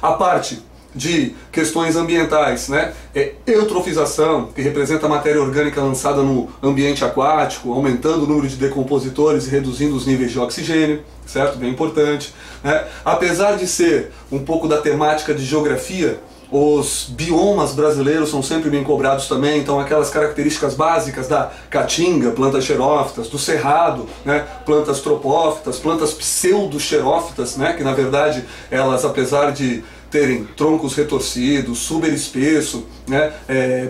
A parte de questões ambientais, né? Eutrofização, que representa a matéria orgânica lançada no ambiente aquático, aumentando o número de decompositores e reduzindo os níveis de oxigênio, certo? Bem importante, né? Apesar de ser um pouco da temática de geografia, os biomas brasileiros são sempre bem cobrados também, então aquelas características básicas da caatinga, plantas xerófitas, do cerrado, né, plantas tropófitas, plantas pseudo-xerófitas, né, que na verdade elas, apesar de terem troncos retorcidos, super espesso, né,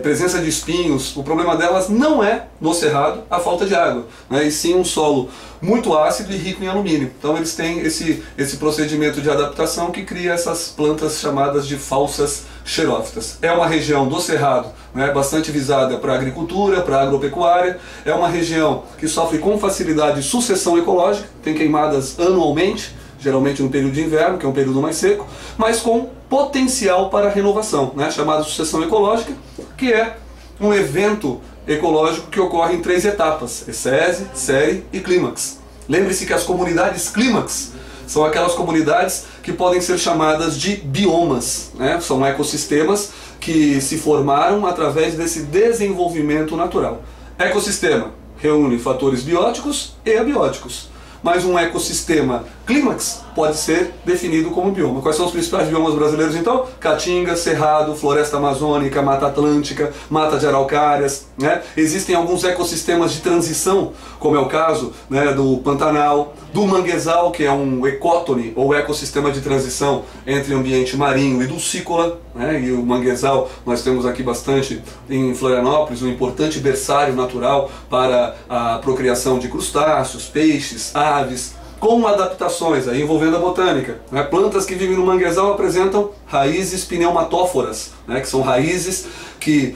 presença de espinhos, o problema delas não é no cerrado a falta de água, né, e sim um solo muito ácido e rico em alumínio. Então eles têm esse procedimento de adaptação que cria essas plantas chamadas de falsas xerófitas. É uma região do cerrado, né, bastante visada para a agricultura, para a agropecuária, é uma região que sofre com facilidade sucessão ecológica, tem queimadas anualmente, geralmente no período de inverno, que é um período mais seco, mas com potencial para renovação, né, chamada sucessão ecológica, que é um evento ecológico que ocorre em 3 etapas: ecese, série e clímax. Lembre-se que as comunidades clímax são aquelas comunidades que podem ser chamadas de biomas, né? São ecossistemas que se formaram através desse desenvolvimento natural. Ecossistema reúne fatores bióticos e abióticos, mas um ecossistema clímax pode ser definido como bioma. Quais são os principais biomas brasileiros então? Caatinga, Cerrado, Floresta Amazônica, Mata Atlântica, Mata de Araucárias, né? Existem alguns ecossistemas de transição, como é o caso, né, do Pantanal, do Manguezal, que é um ecótone ou ecossistema de transição entre ambiente marinho e dulcícola, né? E o Manguezal nós temos aqui bastante em Florianópolis, um importante berçário natural para a procriação de crustáceos, peixes, aves, com adaptações aí envolvendo a botânica, né? Plantas que vivem no manguezal apresentam raízes pneumatóforas, né? Que são raízes que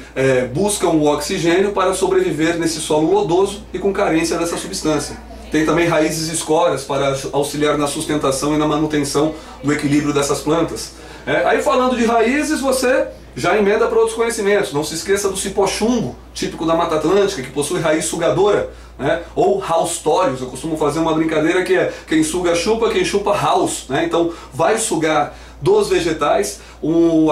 buscam o oxigênio para sobreviver nesse solo lodoso e com carência dessa substância. Tem também raízes escórias para auxiliar na sustentação e na manutenção do equilíbrio dessas plantas. Aí falando de raízes, você já emenda para outros conhecimentos. Não se esqueça do cipó-chumbo, típico da Mata Atlântica, que possui raiz sugadora, né? Ou haustórios. Eu costumo fazer uma brincadeira que é quem suga chupa, quem chupa haus, né? Então vai sugar dos vegetais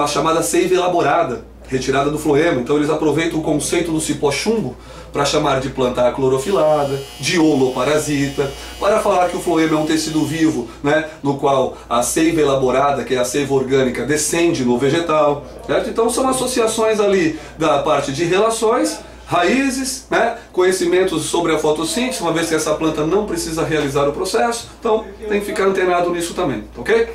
a chamada seiva elaborada, retirada do floema. Então eles aproveitam o conceito do cipó-chumbo para chamar de planta aclorofilada, de holoparasita, para falar que o floema é um tecido vivo, né, no qual a seiva elaborada, que é a seiva orgânica, descende no vegetal, certo? Então são associações ali da parte de relações, raízes, né, conhecimentos sobre a fotossíntese, uma vez que essa planta não precisa realizar o processo, então tem que ficar antenado nisso também, ok?